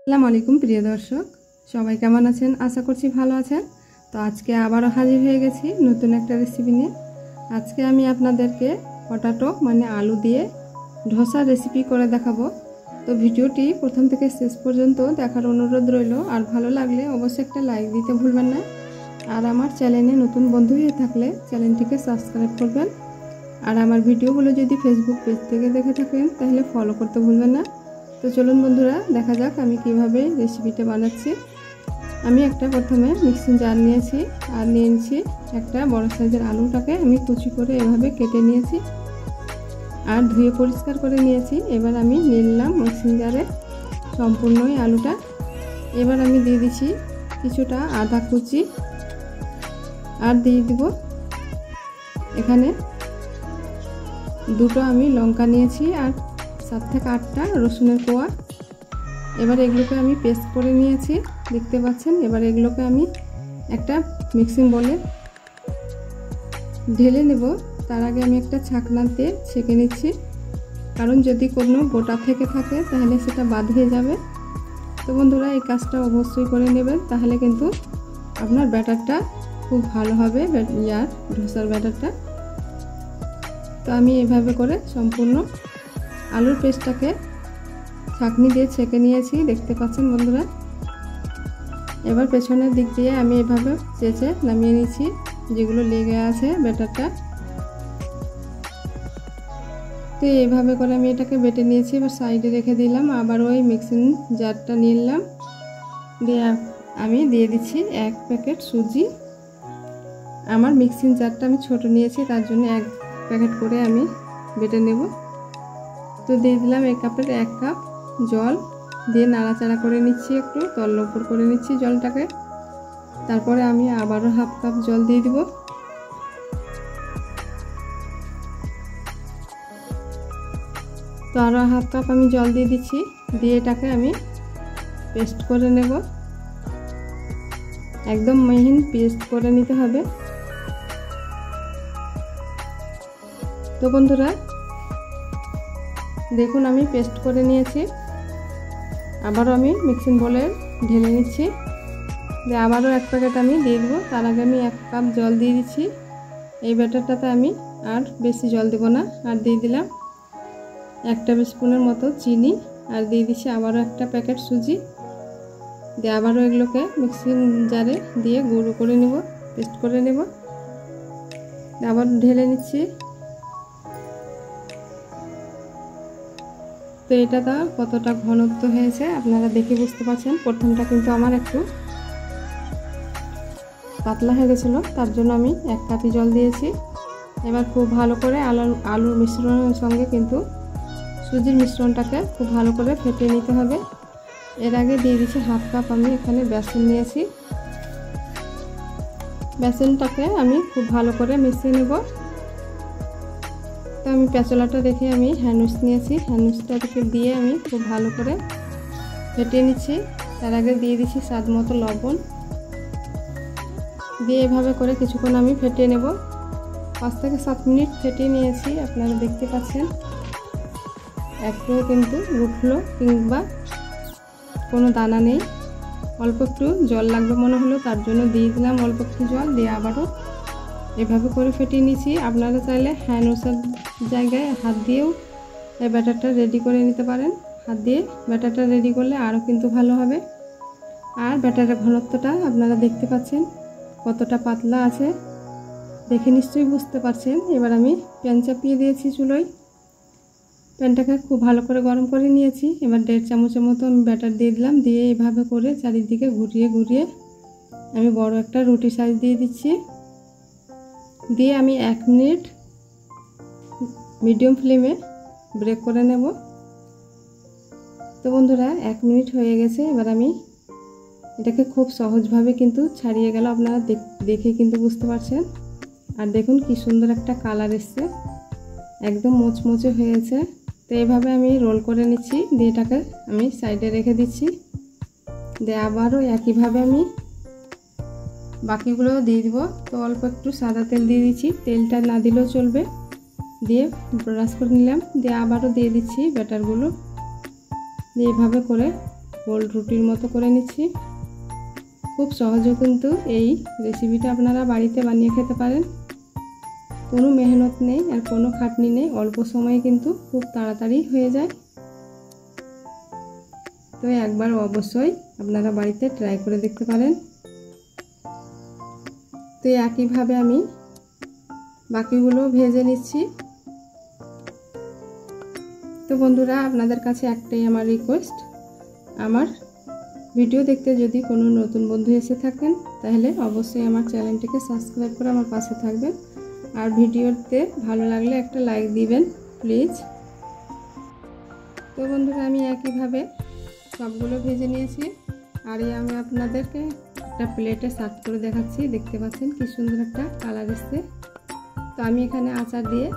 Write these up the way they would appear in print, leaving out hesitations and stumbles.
আসসালামু আলাইকুম প্রিয় দর্শক, সবাই কেমন আছেন? আশা করছি ভালো আছেন। তো আজকে আবারও হাজির হয়ে গেছি নতুন একটা রেসিপি নিয়ে। আজকে আমি আপনাদেরকে পটাটো মানে আলু দিয়ে ধোসা রেসিপি করে দেখাবো। তো ভিডিওটি প্রথম থেকে শেষ পর্যন্ত দেখার অনুরোধ রইল। আর ভালো লাগলে অবশ্যই একটা লাইক দিতে ভুলবেন না। আর আমার চ্যানেলে নতুন বন্ধু হয়ে থাকলে চ্যানেলটিকে সাবস্ক্রাইব করবেন। আর আমার ভিডিওগুলো যদি ফেসবুক পেজ থেকে দেখে থাকেন তাহলে ফলো করতে ভুলবেন না। তো চলুন বন্ধুরা, দেখা যাক আমি কিভাবে রেসিপিটা বানাচ্ছি। আমি একটা প্রথমে মিক্সিং জার নিয়েছি আর নিয়েছি একটা বড় সাইজের আলুটাকে আমি কুচি করে এভাবে কেটে নিয়েছি আর ধুয়ে পরিষ্কার করে নিয়েছি। এবার আমি নিলাম মিক্সিং জারে সম্পূর্ণই আলুটা। এবার আমি দিয়ে দিচ্ছি কিছুটা আদা কুচি আর দিয়ে দিব এখানে দুটো আমি লঙ্কা নিয়েছি আর 7 থেকে 8টা রসুনের কোয়া। এবার এগুলোকে আমি পেস্ট করে নিয়েছি, দেখতে পাচ্ছেন। এবার এগুলোকে আমি একটা মিক্সিং বলে ঢেলে নেব। তার আগে আমি একটা ছাঁকনাতে ছেঁকে নিচ্ছি, কারণ যদি কোনো গোটা থেকে থাকে তাহলে সেটা বাদ হয়ে যাবে। তো বন্ধুরা, এই কাজটা অবশ্যই করে নেবেন, তাহলে কিন্তু আপনার ব্যাটারটা খুব ভালো হবে, ধোসার ব্যাটারটা। তো আমি এভাবে করে সম্পূর্ণ আলুর পেস্টটাকে ছাঁকনি দিয়ে ছেঁকে নিয়েছি, দেখতে পাচ্ছেন বন্ধুরা। এবার পেছনের দিক দিয়ে আমি এভাবে চেঁচে নামিয়ে নিচ্ছি যেগুলো লেগে আছে ব্যাটারটা। তো এইভাবে করে আমি এটাকে বেটে নিয়েছি। এবার সাইডে রেখে দিলাম। আবার ওই মিক্সিং জারটা নিলাম, দিয়ে আমি দিয়ে দিচ্ছি 1 প্যাকেট সুজি। আমার মিক্সিং জারটা আমি ছোট নিয়েছি, তার জন্য 1 প্যাকেট করে আমি বেটে নেব। তো দিয়ে দিলাম এই কাপের 1 কাপ জল, দিয়ে নাড়াচাড়া করে নিচ্ছি, একটু তল্লপর করে নিচ্ছি জলটাকে। তারপরে আমি আবারও 1/2 কাপ জল দিয়ে দিব। তো আরও 1/2 কাপ আমি জল দিয়ে দিচ্ছি, দিয়ে এটাকে আমি পেস্ট করে নেব। একদম মিহিন পেস্ট করে নিতে হবে। তো বন্ধুরা দেখুন, আমি পেস্ট করে নিয়েছি। আবারও আমি মিক্সিং বলে ঢেলে নিচ্ছি, দিয়ে আবারও 1 প্যাকেট আমি দিয়ে দেবো। তার আগে আমি 1 কাপ জল দিয়ে দিচ্ছি। এই ব্যাটারটাতে আমি আর বেশি জল দেব না। আর দিয়ে দিলাম 1 টেবিল স্পুনের মতো চিনি, আর দিয়ে দিচ্ছি আবারও 1টা প্যাকেট সুজি। দিয়ে আবারও এগুলোকে মিক্সিং জারে দিয়ে গুঁড়ো করে নেব, পেস্ট করে নেব। আবার ঢেলে নিচ্ছি। তো এটা কতটা ঘনত্ব হয়েছে আপনারা দেখে বুঝতে পারছেন। প্রথমটা কিন্তু আমার একটু পাতলা হয়ে গেছিলো, তার জন্য আমি 1 কাপই জল দিয়েছি। এবার খুব ভালো করে আলুর মিশ্রণের সঙ্গে কিন্তু সুজির মিশ্রণটাকে খুব ভালো করে ফেটিয়ে নিতে হবে। এর আগে দিয়ে দিচ্ছি 1/2 কাপ আমি এখানে বেসন নিয়েছি। বেসনটাকে আমি খুব ভালো করে মিশিয়ে নেব। তো আমি পেঁচলাটা রেখে আমি হ্যান্ডউইচ নিয়েছি, হ্যান্ডউইচটাকে দিয়ে আমি খুব ভালো করে ফেটিয়ে নিচ্ছি। তার আগে দিয়ে দিচ্ছি স্বাদ মতো লবণ, দিয়ে এভাবে করে কিছুক্ষণ আমি ফেটিয়ে নেব। 5 থেকে 7 মিনিট ফেটিয়ে নিয়েছি, আপনারা দেখতে পাচ্ছেন। একটু কিন্তু উঠলো কিংবা কোনো দানা নেই। অল্প একটু জল লাগবে মনে হলো, তার জন্য দিয়ে দিলাম অল্প একটু জল, দিয়ে আবারও এভাবে করে ফেটিয়ে নিয়েছি। আপনারা চাইলে হ্যান্ডউইচের জায়গায় হাত দিয়েও এই ব্যাটারটা রেডি করে নিতে পারেন। হাত দিয়ে ব্যাটারটা রেডি করলে আরও কিন্তু ভালো হবে। আর ব্যাটারের ঘনত্বটা আপনারা দেখতে পাচ্ছেন কতটা পাতলা আছে, দেখে নিশ্চয়ই বুঝতে পারছেন। এবার আমি প্যান চাপিয়ে দিয়েছি চুলোয়। প্যানটাকে খুব ভালো করে গরম করে নিয়েছি। এবার 1.5 চামচের মতো আমি ব্যাটার দিয়ে দিলাম, দিয়ে এভাবে করে চারিদিকে ঘুরিয়ে ঘুরিয়ে আমি বড় একটা রুটি সাইজ দিয়ে দিচ্ছি। দিয়ে আমি 1 মিনিট মিডিয়াম ফ্লেমে ব্রেক করে নেব। তো বন্ধুরা 1 মিনিট হয়ে গেছে। এবার আমি এটাকে খুব সহজভাবে কিন্তু ছাড়িয়ে গেল, আপনারা দেখে কিন্তু বুঝতে পারছেন। আর দেখুন কি সুন্দর একটা কালার এসছে, একদম মোচমোচে হয়েছে। তো এইভাবে আমি রোল করে নিচ্ছি, দিয়ে এটাকে আমি সাইডে রেখে দিচ্ছি। দিয়ে আবারও একইভাবে আমি বাকিগুলো দিয়ে দিব। তো অল্প একটু সাদা তেল দিয়ে দিচ্ছি, তেলটা না দিলেও চলবে। দিয়ে ব্রাশ করে নিলাম, দিয়ে আবারও দিয়ে দিচ্ছি ব্যাটারগুলো। দিয়ে এভাবে করে গোল রুটির মতো করে নিচ্ছি। খুব সহজে কিন্তু এই রেসিপিটা আপনারা বাড়িতে বানিয়ে খেতে পারেন। কোনো মেহনত নেই আর কোনো খাটনি নেই, অল্প সময়ে কিন্তু খুব তাড়াতাড়ি হয়ে যায়। তো একবার অবশ্যই আপনারা বাড়িতে ট্রাই করে দেখতে পারেন। তো একইভাবে আমি বাকিগুলো ভেজে নিচ্ছি। তো বন্ধুরা, আপনাদের কাছে একটাই আমার রিকোয়েস্ট, আমার ভিডিও দেখতে যদি কোনো নতুন বন্ধু এসে থাকেন তাহলে অবশ্যই আমার চ্যানেলটিকে সাবস্ক্রাইব করে আমার পাশে থাকবেন। আর ভিডিওতে ভালো লাগলে একটা লাইক দিবেন প্লিজ। তো বন্ধুরা, আমি একইভাবে সবগুলো ভেজে নিয়েছি। আর আমি আপনাদেরকে একটা প্লেটে সার্ভ করে দেখাচ্ছি। দেখতে পাচ্ছেন কি সুন্দর একটা কালার এসছে। তো আমি এখানে আচার দিয়ে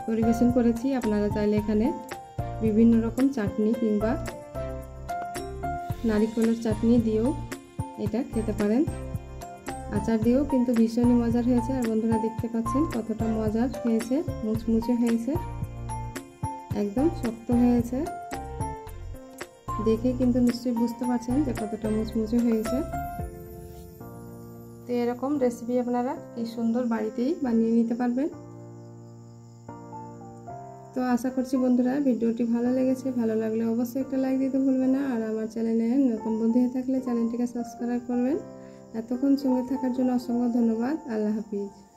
পরিবেশন করেছি। আপনারা চাইলে এখানে বিভিন্ন রকম চাটনি কিংবা নারিকেলের চাটনি দিয়েও এটা খেতে পারেন। আচার দিয়েও কিন্তু ভীষণই মজার হয়েছে। আর বন্ধুরা, দেখতে পাচ্ছেন কতটা মজার হয়েছে, মুচমুচে হয়েছে, একদম শক্ত হয়েছে। দেখে কিন্তু নিশ্চয়ই বুঝতে পারছেন যে কতটা মুচমুচে হয়েছে। তো এরকম রেসিপি আপনারা কি সুন্দর বাড়িতেই বানিয়ে নিতে পারবেন। তো আশা করছি বন্ধুরা ভিডিওটি ভালো লেগেছে। ভালো লাগলে অবশ্যই একটা লাইক দিতে ভুলবেন না। আর আমার চ্যানেলে নতুন বন্ধু হয়ে থাকলে চ্যানেলটিকে সাবস্ক্রাইব করবেন। এতক্ষণ সঙ্গে থাকার জন্য অসংখ্য ধন্যবাদ। আল্লাহ হাফিজ।